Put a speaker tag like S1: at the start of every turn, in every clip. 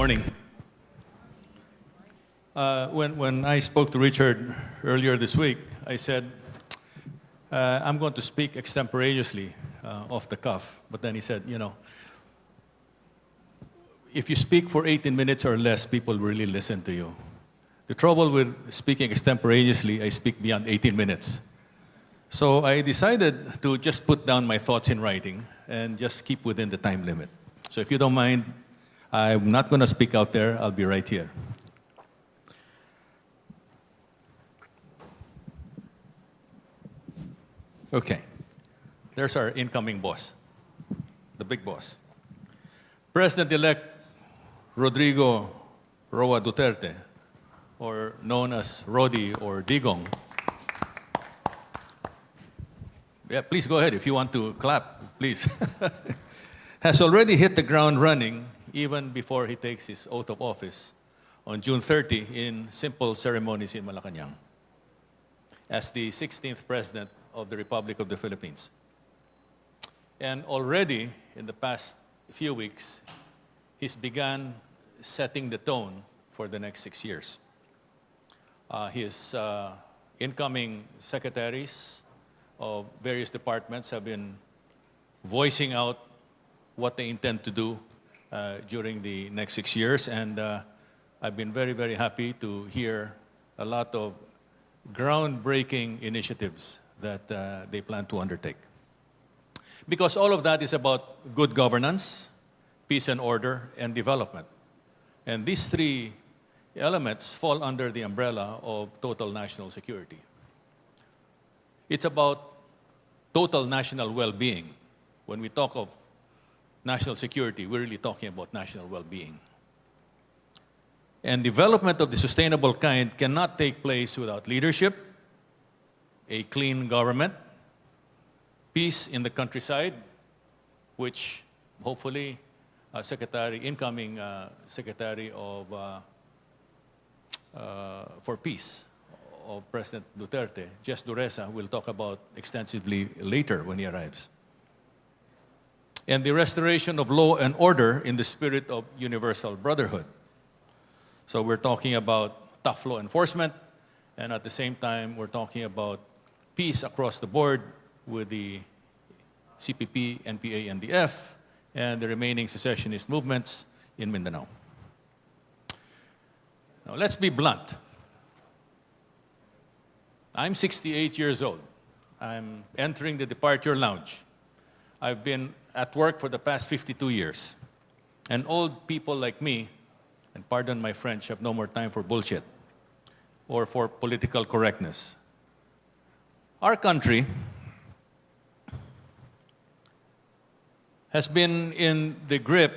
S1: Morning. When I spoke to Richard earlier this week, I said, I'm going to speak extemporaneously, off the cuff. But then he said, if you speak for 18 minutes or less, people really listen to you. The trouble with speaking extemporaneously, I speak beyond 18 minutes. So I decided to just put down my thoughts in writing and just keep within the time limit. So if you don't mind, I'm not going to speak out there. I'll be right here. Okay. There's our incoming boss, the big boss. President-elect Rodrigo Roa Duterte, or known as Rodi or Digong. Yeah, please go ahead if you want to clap, please. Has already hit the ground running even before he takes his oath of office on June 30 in simple ceremonies in Malacanang as the 16th President of the Republic of the Philippines. And already in the past few weeks, he's begun setting the tone for the next 6 years. His incoming secretaries of various departments have been voicing out what they intend to do during the next 6 years. And I've been very, very happy to hear a lot of groundbreaking initiatives that they plan to undertake. Because all of that is about good governance, peace and order, and development. And these three elements fall under the umbrella of total national security. It's about total national well-being. When we talk of national security, we're really talking about national well-being. And development of the sustainable kind cannot take place without leadership, a clean government, peace in the countryside, which hopefully incoming Secretary of for Peace of President Duterte, Jess Dureza, will talk about extensively later when he arrives. And the restoration of law and order in the spirit of universal brotherhood. So we're talking about tough law enforcement, and at the same time, we're talking about peace across the board with the CPP, NPA, NDF, and the remaining secessionist movements in Mindanao. Now, let's be blunt. I'm 68 years old. I'm entering the departure lounge. I've been at work for the past 52 years. And old people like me, and pardon my French, have no more time for bullshit or for political correctness. Our country has been in the grip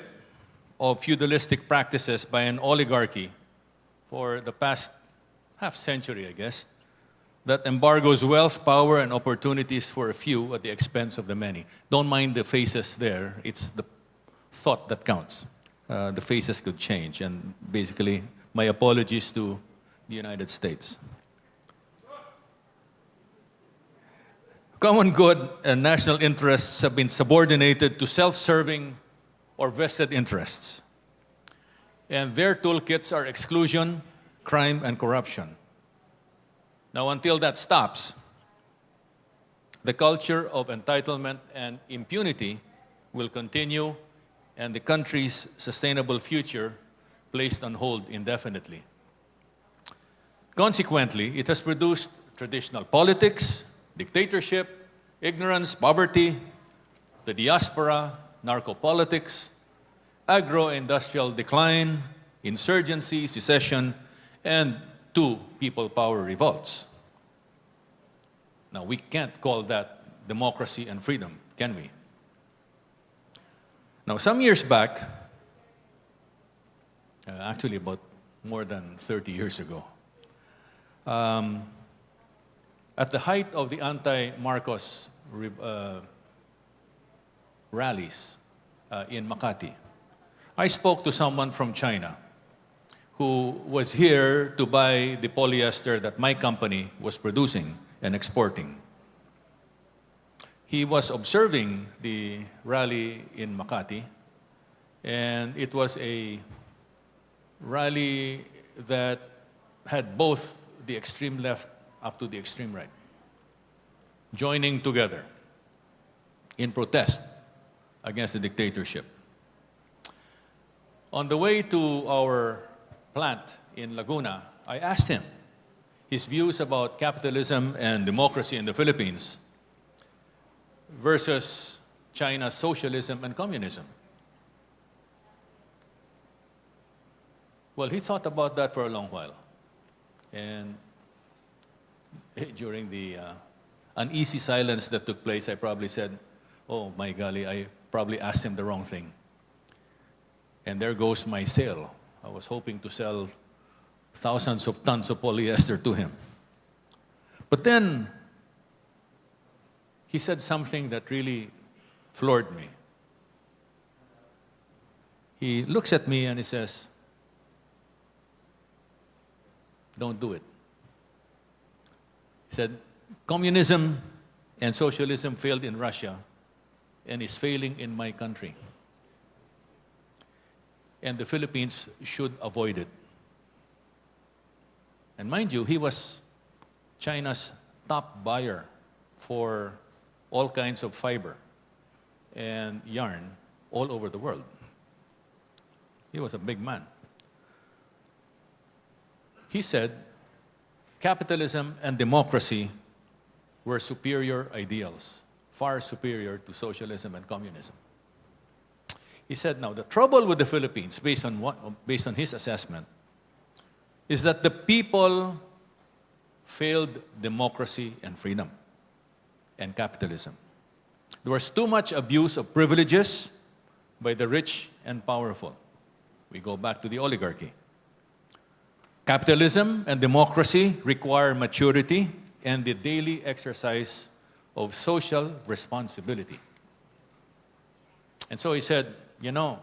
S1: of feudalistic practices by an oligarchy for the past half century, I guess, that embargoes wealth, power, and opportunities for a few at the expense of the many. Don't mind the faces there. It's the thought that counts. The faces could change. And basically, my apologies to the United States. Common good and national interests have been subordinated to self-serving or vested interests. And their toolkits are exclusion, crime, and corruption. Now, until that stops, the culture of entitlement and impunity will continue, and the country's sustainable future placed on hold indefinitely. Consequently, it has produced traditional politics, dictatorship, ignorance, poverty, the diaspora, narco-politics, agro-industrial decline, insurgency, secession, and two people power revolts. Now, we can't call that democracy and freedom, can we? Now, some years back, actually about more than 30 years ago, at the height of the anti-Marcos rallies in Makati, I spoke to someone from China who was here to buy the polyester that my company was producing and exporting. He was observing the rally in Makati, and it was a rally that had both the extreme left up to the extreme right joining together in protest against the dictatorship. On the way to our plant in Laguna, I asked him his views about capitalism and democracy in the Philippines versus China's socialism and communism. Well, he thought about that for a long while. And during the uneasy silence that took place, I probably said, oh my golly, I probably asked him the wrong thing. And there goes my sale. I was hoping to sell thousands of tons of polyester to him. But then, he said something that really floored me. He looks at me and he says, don't do it. He said, communism and socialism failed in Russia and is failing in my country. And the Philippines should avoid it. And mind you, he was China's top buyer for all kinds of fiber and yarn all over the world. He was a big man. He said capitalism and democracy were superior ideals, far superior to socialism and communism. He said, now, the trouble with the Philippines, based on his assessment, is that the people failed democracy and freedom and capitalism. There was too much abuse of privileges by the rich and powerful. We go back to the oligarchy. Capitalism and democracy require maturity and the daily exercise of social responsibility. And so he said, you know,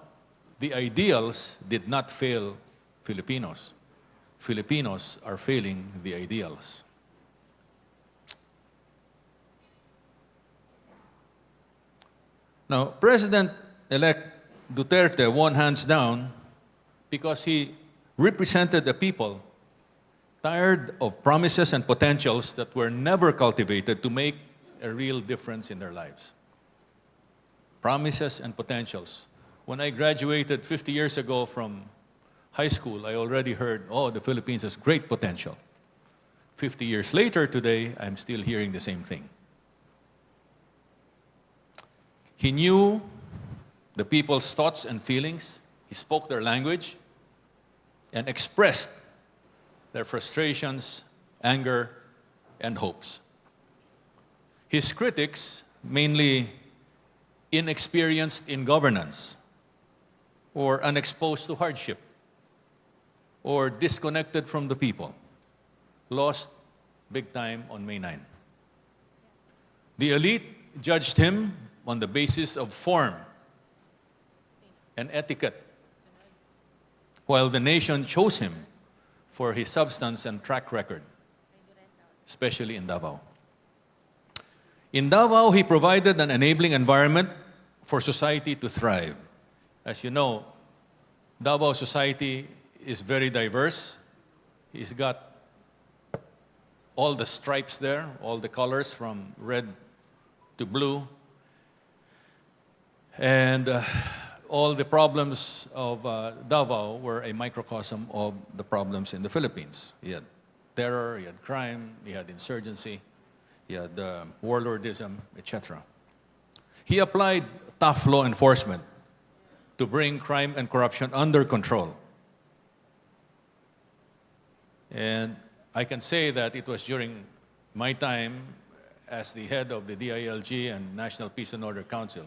S1: the ideals did not fail Filipinos. Filipinos are failing the ideals. Now, President-elect Duterte won hands down because he represented the people tired of promises and potentials that were never cultivated to make a real difference in their lives. Promises and potentials. When I graduated 50 years ago from high school, I already heard, oh, the Philippines has great potential. 50 years later today, I'm still hearing the same thing. He knew the people's thoughts and feelings. He spoke their language and expressed their frustrations, anger, and hopes. His critics, mainly inexperienced in governance, or unexposed to hardship, or disconnected from the people, lost big time on May 9. The elite judged him on the basis of form and etiquette, while the nation chose him for his substance and track record, especially in Davao. In Davao, he provided an enabling environment for society to thrive. As you know, Davao society is very diverse. He's got all the stripes there, all the colors from red to blue. And all the problems of Davao were a microcosm of the problems in the Philippines. He had terror, he had crime, he had insurgency, he had warlordism, etc. He applied tough law enforcement to bring crime and corruption under control. And I can say that it was during my time as the head of the DILG and National Peace and Order Council,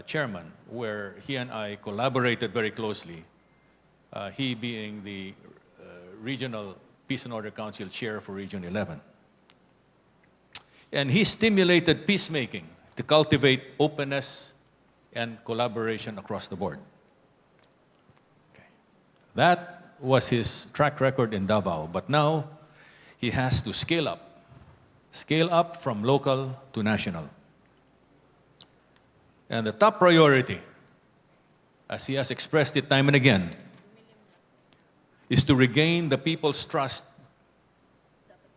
S1: chairman, where he and I collaborated very closely, he being the Regional Peace and Order Council chair for Region 11. And he stimulated peacemaking to cultivate openness and collaboration across the board. Okay. That was his track record in Davao, but now he has to scale up from local to national. And the top priority, as he has expressed it time and again, is to regain the people's trust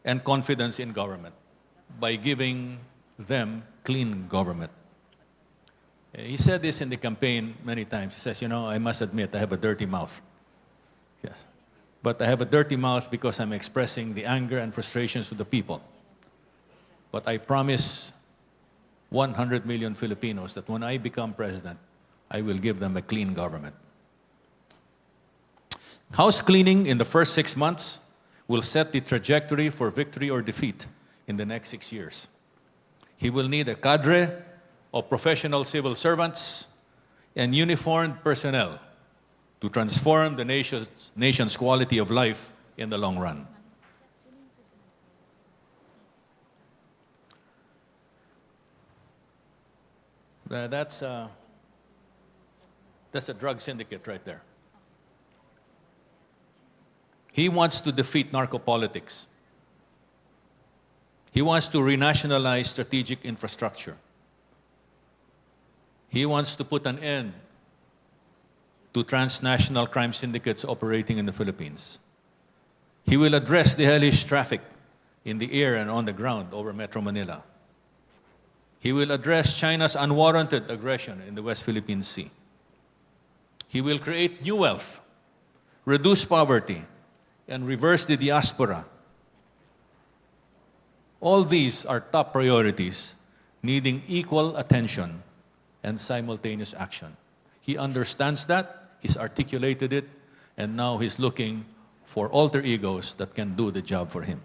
S1: and confidence in government by giving them clean government. He said this in the campaign many times. He says, you know, I must admit, I have a dirty mouth. Yes. But I have a dirty mouth because I'm expressing the anger and frustrations of the people. But I promise 100 million Filipinos that when I become president, I will give them a clean government. House cleaning in the first 6 months will set the trajectory for victory or defeat in the next 6 years. He will need a cadre of professional civil servants and uniformed personnel to transform the nation's quality of life in the long run. That's a drug syndicate right there. He wants to defeat narco-politics. He wants to renationalize strategic infrastructure. He wants to put an end to transnational crime syndicates operating in the Philippines. He will address the hellish traffic in the air and on the ground over Metro Manila. He will address China's unwarranted aggression in the West Philippine Sea. He will create new wealth, reduce poverty, and reverse the diaspora. All these are top priorities needing equal attention and simultaneous action. He understands that, he's articulated it, and now he's looking for alter egos that can do the job for him.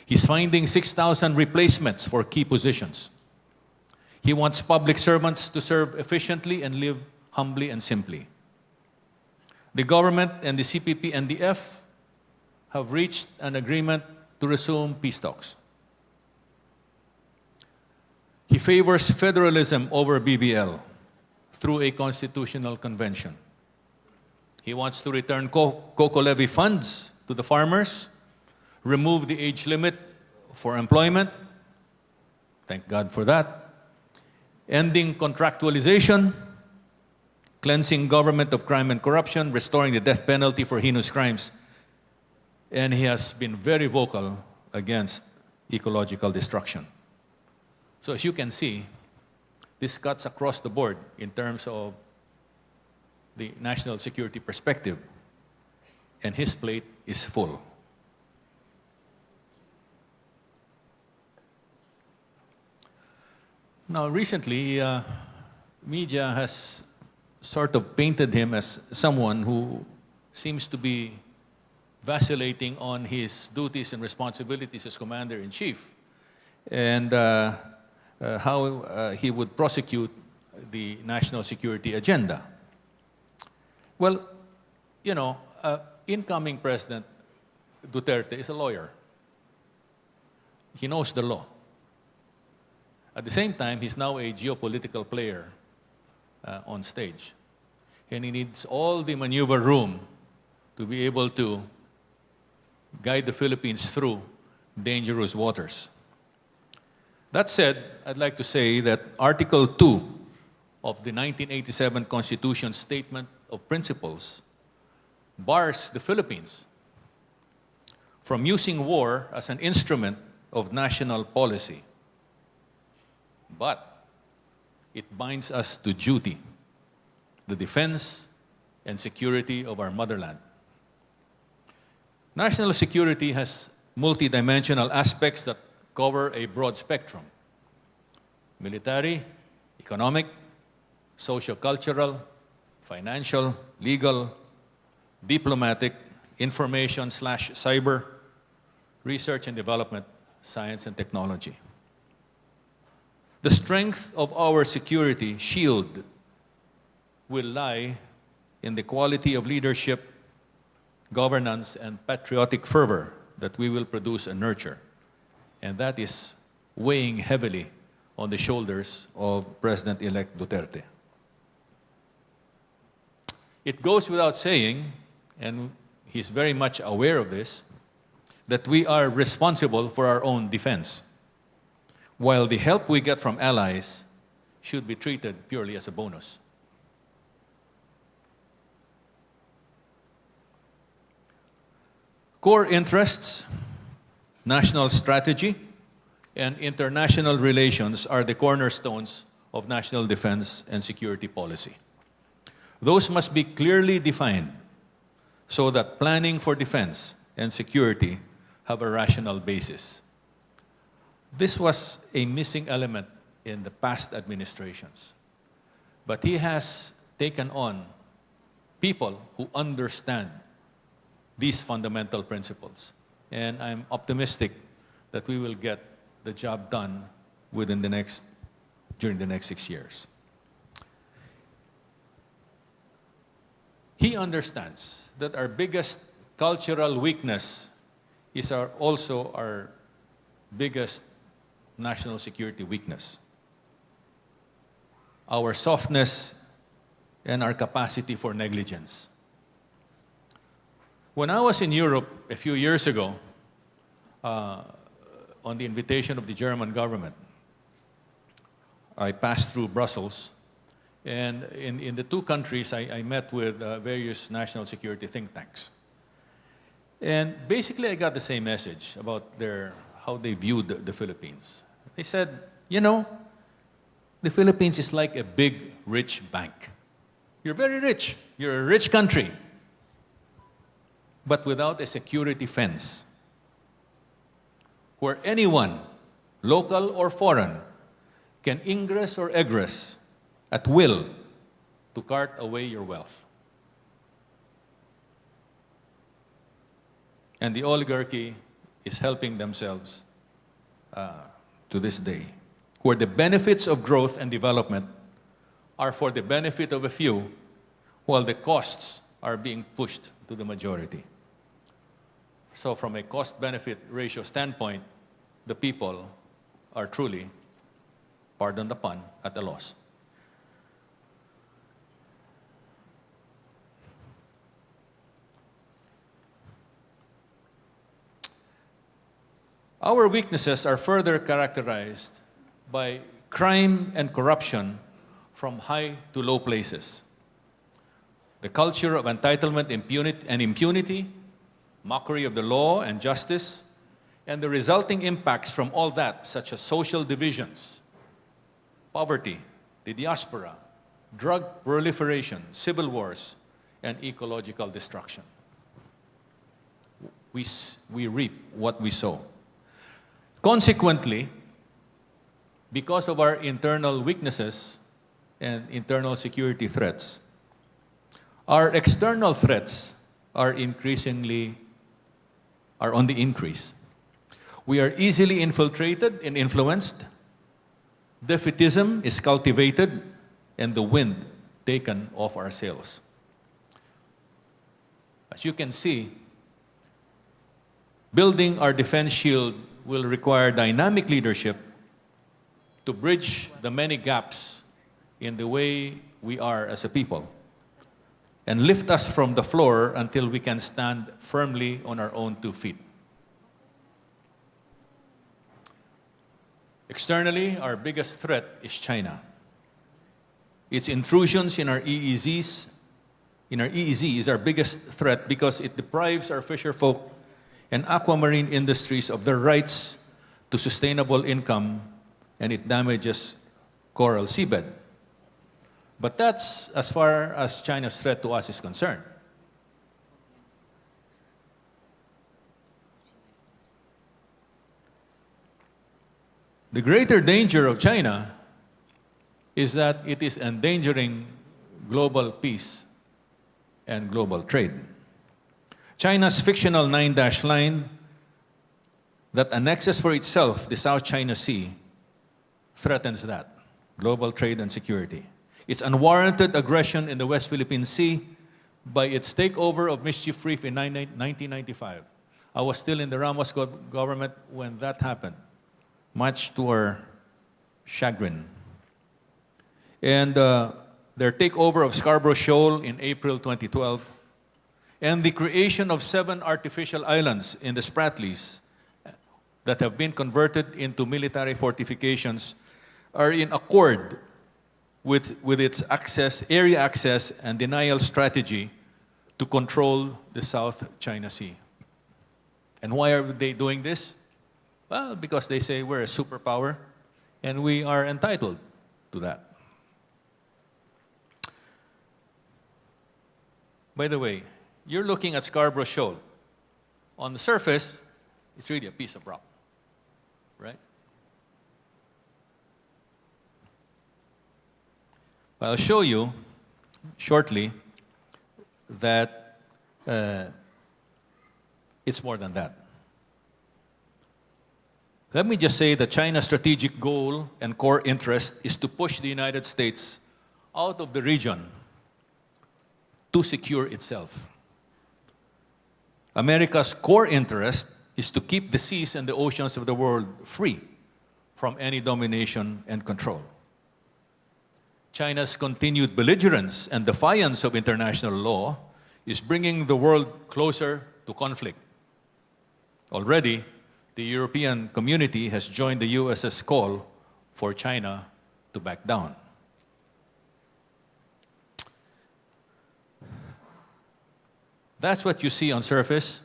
S1: He's finding 6,000 replacements for key positions. He wants public servants to serve efficiently and live humbly and simply. The government and the CPP-NDF have reached an agreement to resume peace talks. He favors federalism over BBL through a constitutional convention. He wants to return cocoa levy funds to the farmers, remove the age limit for employment, thank God for that, ending contractualization, cleansing government of crime and corruption, restoring the death penalty for heinous crimes. And he has been very vocal against ecological destruction. So as you can see, this cuts across the board in terms of the national security perspective, and his plate is full. Now recently, media has sort of painted him as someone who seems to be vacillating on his duties and responsibilities as Commander-in-Chief, and how he would prosecute the national security agenda. Well, you know, incoming President Duterte is a lawyer. He knows the law. At the same time, he's now a geopolitical player on stage. And he needs all the maneuver room to be able to guide the Philippines through dangerous waters. That said, I'd like to say that Article 2 of the 1987 Constitution Statement of Principles bars the Philippines from using war as an instrument of national policy. But it binds us to duty, the defense and security of our motherland. National security has multidimensional aspects that cover a broad spectrum: military, economic, socio-cultural, financial, legal, diplomatic, information/cyber, research and development, science and technology. The strength of our security shield will lie in the quality of leadership, governance, and patriotic fervor that we will produce and nurture. And that is weighing heavily on the shoulders of President-elect Duterte. It goes without saying, and he's very much aware of this, that we are responsible for our own defense, while the help we get from allies should be treated purely as a bonus. Core interests, national strategy, and international relations are the cornerstones of national defense and security policy. Those must be clearly defined so that planning for defense and security have a rational basis. This was a missing element in the past administrations. But he has taken on people who understand these fundamental principles. And I'm optimistic that we will get the job done during the next 6 years. He understands that our biggest cultural weakness is also our biggest national security weakness. Our softness and our capacity for negligence. When I was in Europe a few years ago, on the invitation of the German government, I passed through Brussels, and in the two countries, I met with various national security think tanks. And basically, I got the same message about how they viewed the Philippines. They said, you know, the Philippines is like a big, rich bank. You're very rich. You're a rich country, but without a security fence, where anyone, local or foreign, can ingress or egress at will to cart away your wealth. And the oligarchy is helping themselves to this day, where the benefits of growth and development are for the benefit of a few, while the costs are being pushed to the majority. So from a cost-benefit ratio standpoint, the people are truly, pardon the pun, at a loss. Our weaknesses are further characterized by crime and corruption from high to low places. The culture of entitlement and impunity, mockery of the law and justice, and the resulting impacts from all that, such as social divisions, poverty, the diaspora, drug proliferation, civil wars, and ecological destruction. We reap what we sow. Consequently, because of our internal weaknesses and internal security threats, our external threats are on the increase. We are easily infiltrated and influenced. Defeatism is cultivated and the wind taken off our sails. As you can see, building our defense shield will require dynamic leadership to bridge the many gaps in the way we are as a people and lift us from the floor until we can stand firmly on our own 2 feet. Externally, our biggest threat is China. Its intrusions in our EEZ is our biggest threat because it deprives our fisherfolk and aquamarine industries of their rights to sustainable income, and it damages coral seabed. But that's as far as China's threat to us is concerned. The greater danger of China is that it is endangering global peace and global trade. China's fictional 9-dash line that annexes for itself the South China Sea threatens that, global trade and security. Its unwarranted aggression in the West Philippine Sea by its takeover of Mischief Reef in 1995. I was still in the Ramos government when that happened, much to our chagrin. And their takeover of Scarborough Shoal in April 2012, and the creation of 7 artificial islands in the Spratlys that have been converted into military fortifications are in accord with its area access and denial strategy to control the South China Sea. And why are they doing this? Well, because they say we're a superpower and we are entitled to that. By the way, you're looking at Scarborough Shoal. On the surface, it's really a piece of rock, right? But I'll show you shortly that it's more than that. Let me just say that China's strategic goal and core interest is to push the United States out of the region to secure itself. America's core interest is to keep the seas and the oceans of the world free from any domination and control. China's continued belligerence and defiance of international law is bringing the world closer to conflict. Already, the European community has joined the US's call for China to back down. That's what you see on surface.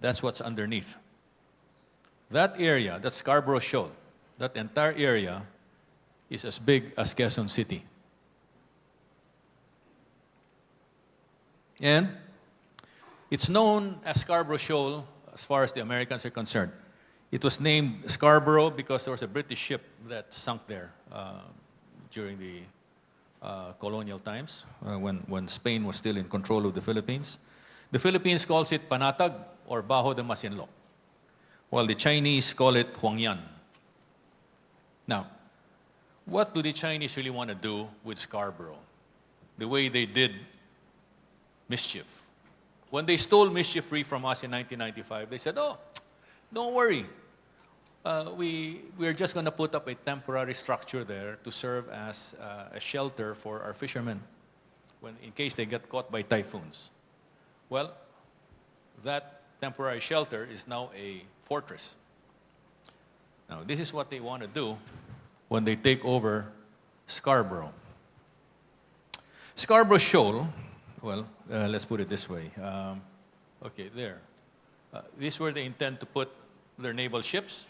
S1: That's what's underneath. That area, that Scarborough Shoal, that entire area is as big as Quezon City. And it's known as Scarborough Shoal as far as the Americans are concerned. It was named Scarborough because there was a British ship that sunk there during the colonial times, when Spain was still in control of the Philippines. The Philippines calls it Panatag or Bajo de Masinloc, while the Chinese call it Huangyan. Now, what do the Chinese really want to do with Scarborough? The way they did mischief. When they stole Mischief Reef from us in 1995, they said, oh, don't worry. We're just going to put up a temporary structure there to serve as a shelter for our fishermen in case they get caught by typhoons. Well, that temporary shelter is now a fortress. Now, this is what they want to do when they take over Scarborough. Scarborough Shoal, well, let's put it this way. Okay, there. This is where they intend to put their naval ships.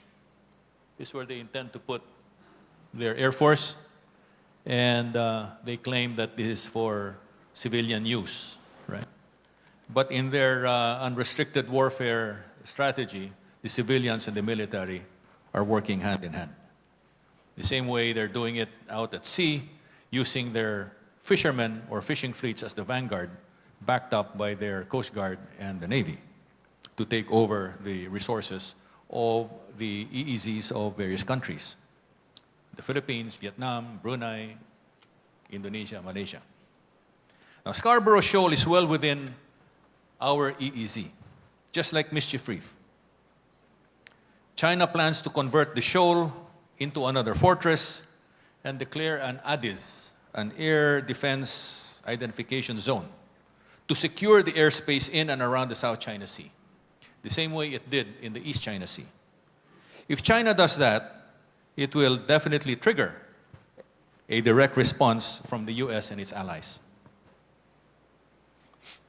S1: This is where they intend to put their Air Force. And they claim that this is for civilian use, right? But in their unrestricted warfare strategy, the civilians and the military are working hand in hand. The same way they're doing it out at sea, using their fishermen or fishing fleets as the vanguard, backed up by their Coast Guard and the Navy to take over the resources of the EEZs of various countries. The Philippines, Vietnam, Brunei, Indonesia, Malaysia. Now, Scarborough Shoal is well within our EEZ, just like Mischief Reef. China plans to convert the shoal into another fortress and declare an ADIZ, an Air Defense Identification Zone, to secure the airspace in and around the South China Sea, the same way it did in the East China Sea. If China does that, it will definitely trigger a direct response from the US and its allies.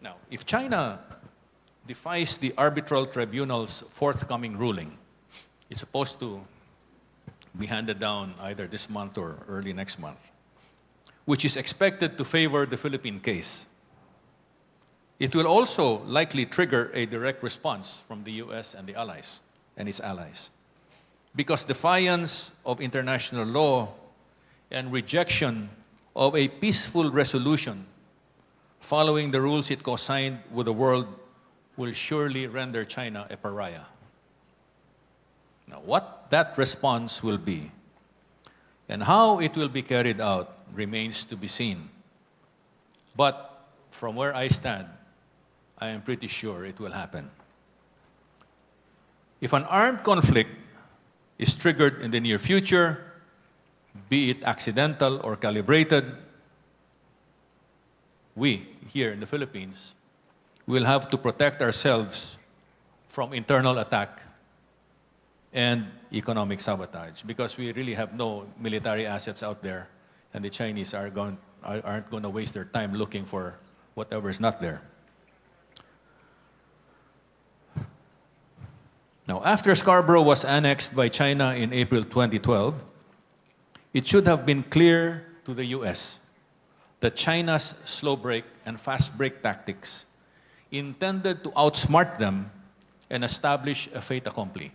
S1: Now, if China defies the arbitral tribunal's forthcoming ruling, it's supposed to be handed down either this month or early next month, which is expected to favor the Philippine case. It will also likely trigger a direct response from the US and the allies and its allies, because defiance of international law and rejection of a peaceful resolution following the rules it co-signed with the world will surely render China a pariah. Now, what that response will be and how it will be carried out remains to be seen. But from where I stand, I am pretty sure it will happen. If an armed conflict is triggered in the near future, be it accidental or calibrated, we here in the Philippines will have to protect ourselves from internal attack and economic sabotage, because we really have no military assets out there, and the Chinese aren't going to waste their time looking for whatever is not there. Now, after Scarborough was annexed by China in April 2012, it should have been clear to the US that China's slow break and fast break tactics intended to outsmart them and establish a fait accompli.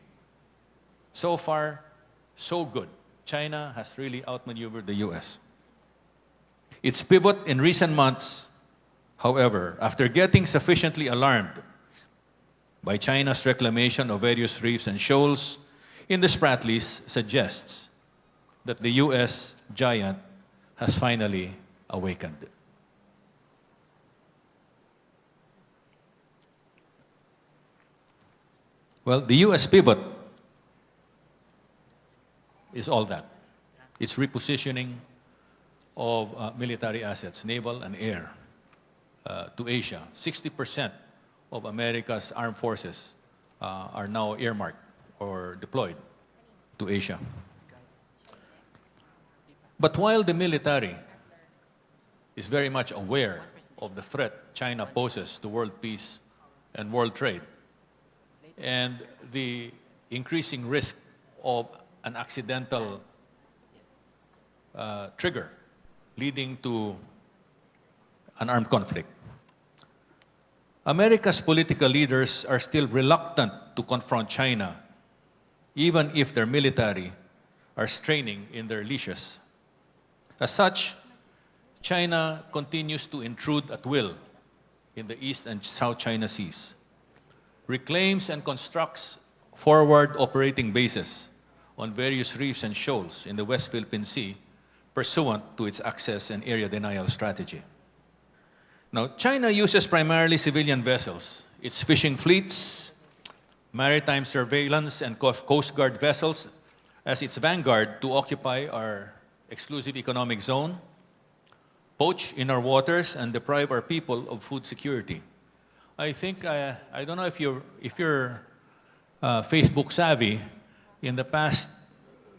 S1: So far, so good. China has really outmaneuvered the US. Its pivot in recent months, however, after getting sufficiently alarmed by China's reclamation of various reefs and shoals in the Spratlys, suggests that the US giant has finally awakened. Well, the US pivot is all that. It's repositioning of military assets, naval and air, to Asia. 60% of America's armed forces are now earmarked or deployed to Asia. But while the military is very much aware of the threat China poses to world peace and world trade, and the increasing risk of an accidental trigger leading to an armed conflict, America's political leaders are still reluctant to confront China, even if their military are straining in their leashes. As such, China continues to intrude at will in the East and South China Seas, reclaims and constructs forward operating bases on various reefs and shoals in the West Philippine Sea pursuant to its access and area denial strategy. Now, China uses primarily civilian vessels. Its fishing fleets, maritime surveillance, and Coast Guard vessels as its vanguard to occupy our exclusive economic zone, poach in our waters, and deprive our people of food security. I think, I don't know if you're Facebook savvy, in the past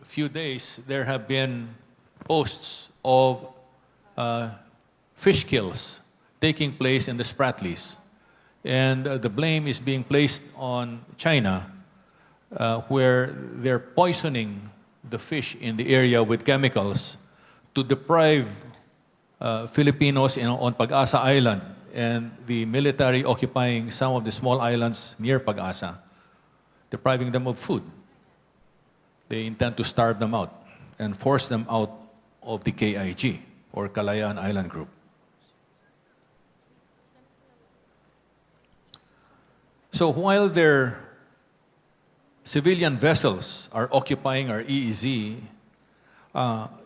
S1: few days, there have been posts of fish kills taking place in the Spratlys. And the blame is being placed on China, where they're poisoning the fish in the area with chemicals to deprive Filipinos on Pag-asa Island and the military occupying some of the small islands near Pag-asa, depriving them of food. They intend to starve them out and force them out of the KIG, or Kalayaan Island Group. So while their civilian vessels are occupying our EEZ,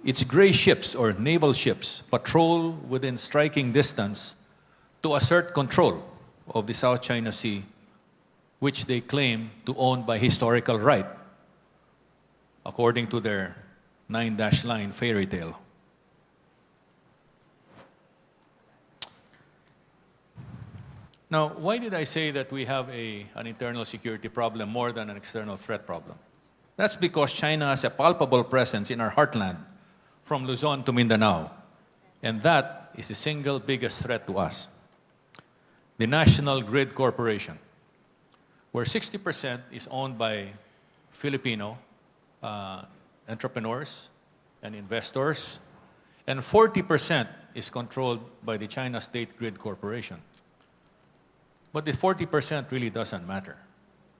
S1: its gray ships or naval ships patrol within striking distance to assert control of the South China Sea, which they claim to own by historical right, according to their 9-line fairy tale. Now, why did I say that we have an internal security problem more than an external threat problem? That's because China has a palpable presence in our heartland, from Luzon to Mindanao. And that is the single biggest threat to us. The National Grid Corporation, where 60% is owned by Filipino entrepreneurs and investors, and 40% is controlled by the China State Grid Corporation. But the 40% really doesn't matter.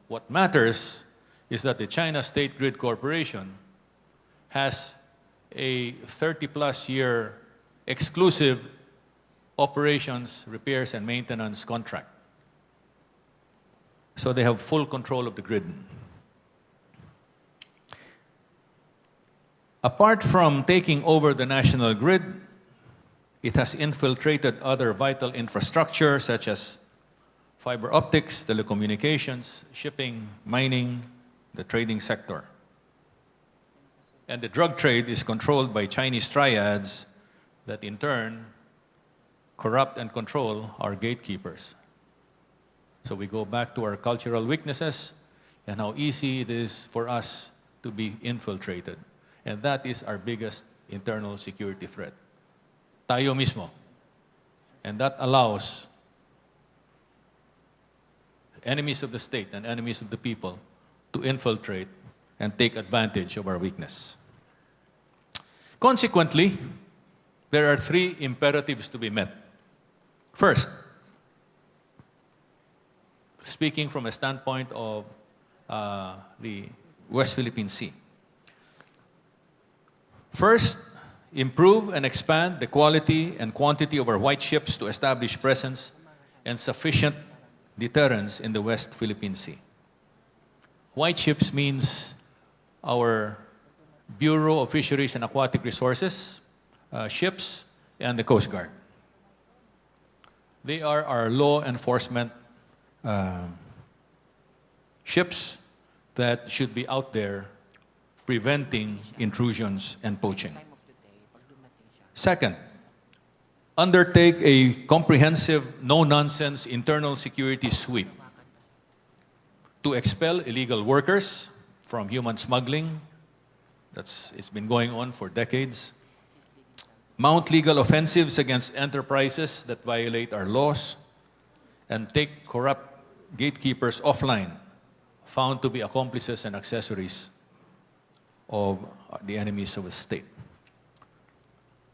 S1: What matters is that the China State Grid Corporation has a 30-plus year exclusive operations, repairs, and maintenance contract. So they have full control of the grid. Apart from taking over the national grid, it has infiltrated other vital infrastructure such as fiber optics, telecommunications, shipping, mining, the trading sector. And the drug trade is controlled by Chinese triads that in turn corrupt and control our gatekeepers. So we go back to our cultural weaknesses and how easy it is for us to be infiltrated. And that is our biggest internal security threat. Tayo mismo. And that allows enemies of the state and enemies of the people to infiltrate and take advantage of our weakness. Consequently, there are three imperatives to be met. First, speaking from a standpoint of the West Philippine Sea. First, improve and expand the quality and quantity of our white ships to establish presence and sufficient deterrence in the West Philippine Sea. White ships means our Bureau of Fisheries and Aquatic Resources ships and the Coast Guard. They are our law enforcement ships that should be out there preventing intrusions and poaching. Second, undertake a comprehensive, no-nonsense internal security sweep to expel illegal workers from human smuggling. It's been going on for decades. Mount legal offensives against enterprises that violate our laws, and take corrupt gatekeepers offline, found to be accomplices and accessories of the enemies of the state.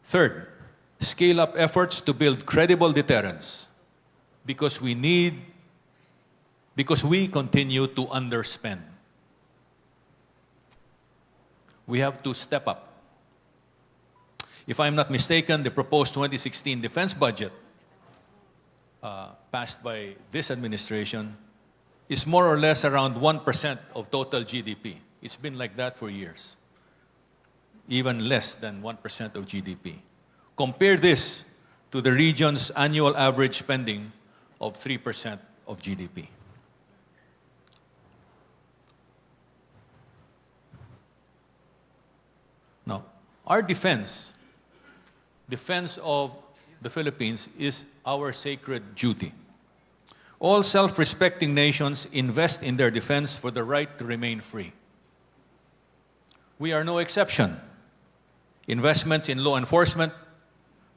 S1: Third, scale up efforts to build credible deterrence because we continue to underspend. We have to step up. If I'm not mistaken, the proposed 2016 defense budget passed by this administration is more or less around 1% of total GDP. It's been like that for years. Even less than 1% of GDP. Compare this to the region's annual average spending of 3% of GDP. Now, our defense of the Philippines is our sacred duty. All self-respecting nations invest in their defense for the right to remain free. We are no exception. Investments in law enforcement,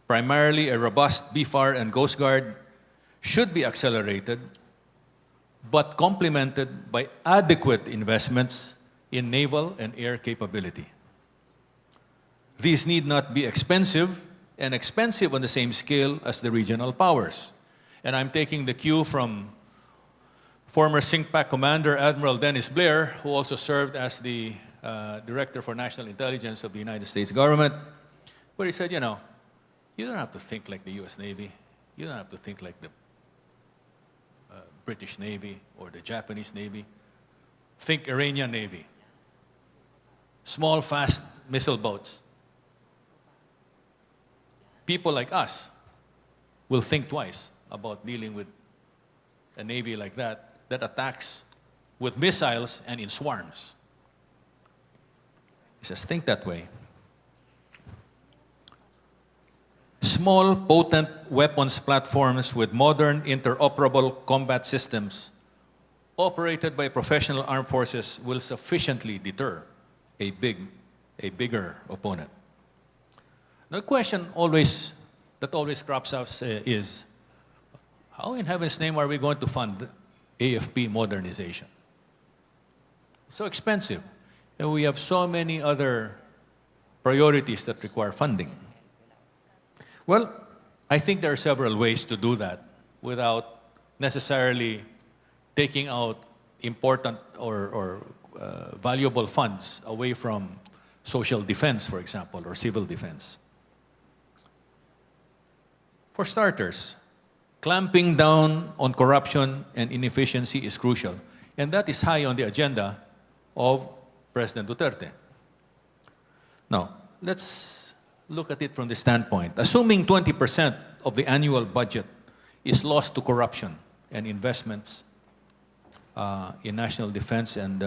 S1: primarily a robust BFAR and Coast Guard, should be accelerated, but complemented by adequate investments in naval and air capability. These need not be expensive and expensive on the same scale as the regional powers. And I'm taking the cue from former SINCPAC Commander Admiral Dennis Blair, who also served as the Director for National Intelligence of the United States government, where he said, you don't have to think like the US Navy. You don't have to think like the British Navy or the Japanese Navy. Think Iranian Navy. Small, fast missile boats. People like us will think twice about dealing with a Navy like that attacks with missiles and in swarms. He says, think that way. Small, potent weapons platforms with modern, interoperable combat systems operated by professional armed forces will sufficiently deter a bigger opponent. The question that always crops up is, how in heaven's name are we going to fund AFP modernization? It's so expensive, and we have so many other priorities that require funding. Well, I think there are several ways to do that without necessarily taking out important or valuable funds away from social defense, for example, or civil defense. For starters, clamping down on corruption and inefficiency is crucial, and that is high on the agenda of President Duterte. Now, let's look at it from the standpoint. Assuming 20% of the annual budget is lost to corruption and investments in national defense and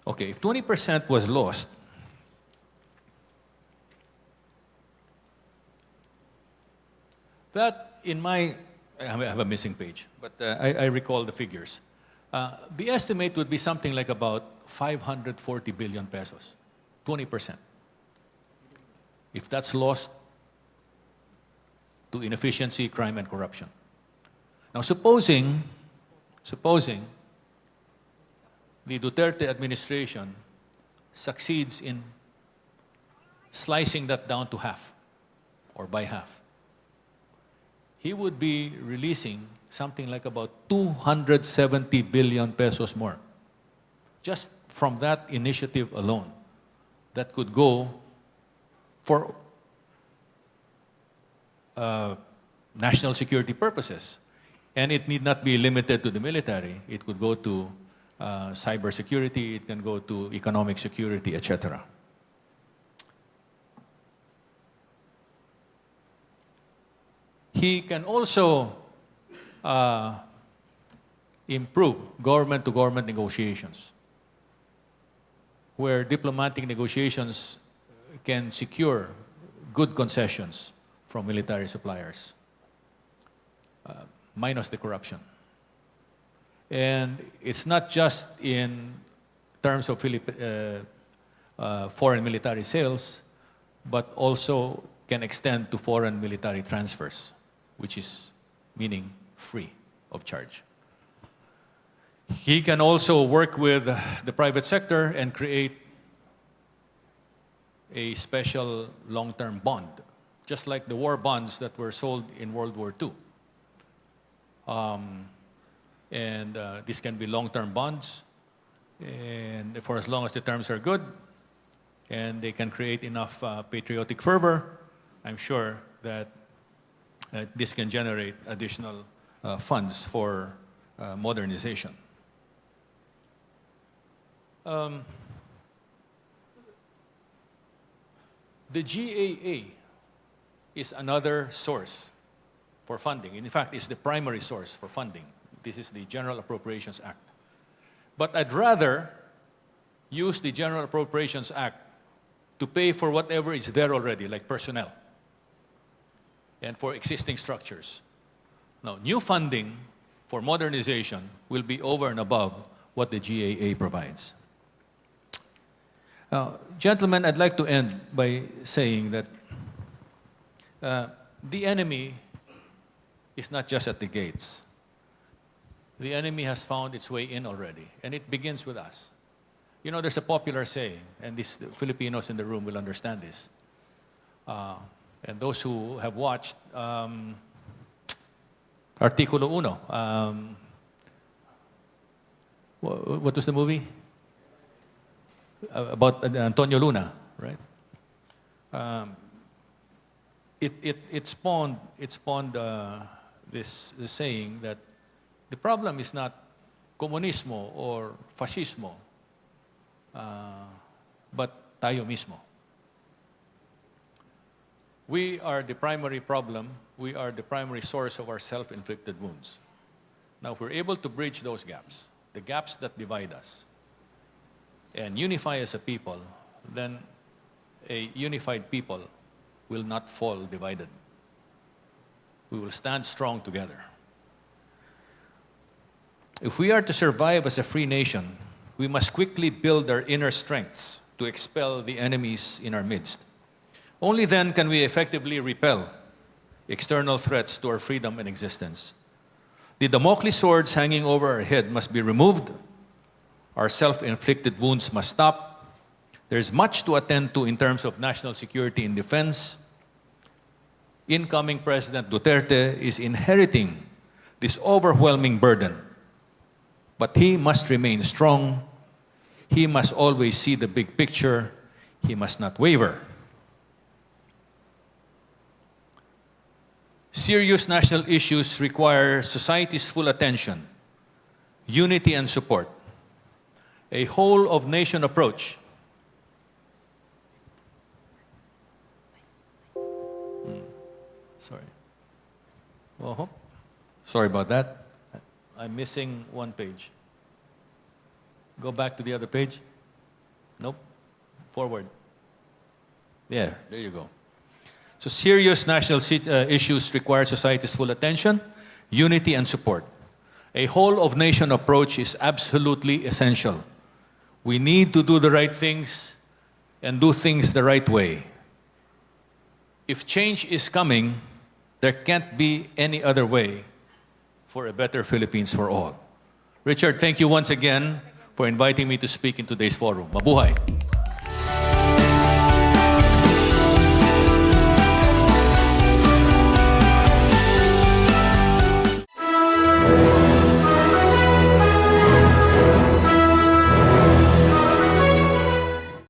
S1: okay, if 20% was lost, that I have a missing page, but I recall the figures. The estimate would be something like about 540 billion pesos, 20%. If that's lost, to inefficiency, crime, and corruption. Now, supposing the Duterte administration succeeds in slicing that down to half or by half, he would be releasing something like about 270 billion pesos more. Just from that initiative alone, that could go for national security purposes. And it need not be limited to the military. It could go to cybersecurity, it can go to economic security, etc. He can also improve government-to-government negotiations, where diplomatic negotiations can secure good concessions from military suppliers, minus the corruption. And it's not just in terms of foreign military sales, but also can extend to foreign military transfers, which is meaning free of charge. He can also work with the private sector and create a special long-term bond, just like the war bonds that were sold in World War II. This can be long-term bonds, and for as long as the terms are good, and they can create enough patriotic fervor, I'm sure that this can generate additional funds for modernization. The GAA is another source for funding. In fact, it's the primary source for funding. This is the General Appropriations Act. But I'd rather use the General Appropriations Act to pay for whatever is there already, like personnel, and for existing structures. Now, new funding for modernization will be over and above what the GAA provides. Gentlemen, I'd like to end by saying that the enemy is not just at the gates. The enemy has found its way in already, and it begins with us. You know, there's a popular saying, and the Filipinos in the room will understand this. And those who have watched Artikulo Uno, what was the movie? About Antonio Luna, right? It spawned this saying that the problem is not komunismo or fascismo, but tayo mismo. We are the primary problem. We are the primary source of our self-inflicted wounds. Now, if we're able to bridge those gaps, the gaps that divide us, and unify as a people, then a unified people will not fall divided. We will stand strong together. If we are to survive as a free nation, we must quickly build our inner strengths to expel the enemies in our midst. Only then can we effectively repel external threats to our freedom and existence. The Damocles swords hanging over our head must be removed. Our self-inflicted wounds must stop. There's much to attend to in terms of national security and defense. Incoming President Duterte is inheriting this overwhelming burden. But he must remain strong. He must always see the big picture. He must not waver. Serious national issues require society's full attention, unity and support. A whole-of-nation approach. Sorry. Oh, sorry about that. I'm missing one page. Go back to the other page. Nope. Forward. There you go. So serious national issues require society's full attention, unity, and support. A whole-of-nation approach is absolutely essential. We need to do the right things and do things the right way. If change is coming, There can't be any other way for a better Philippines for all. Richard, thank you once again for inviting me to speak in today's forum. Mabuhay!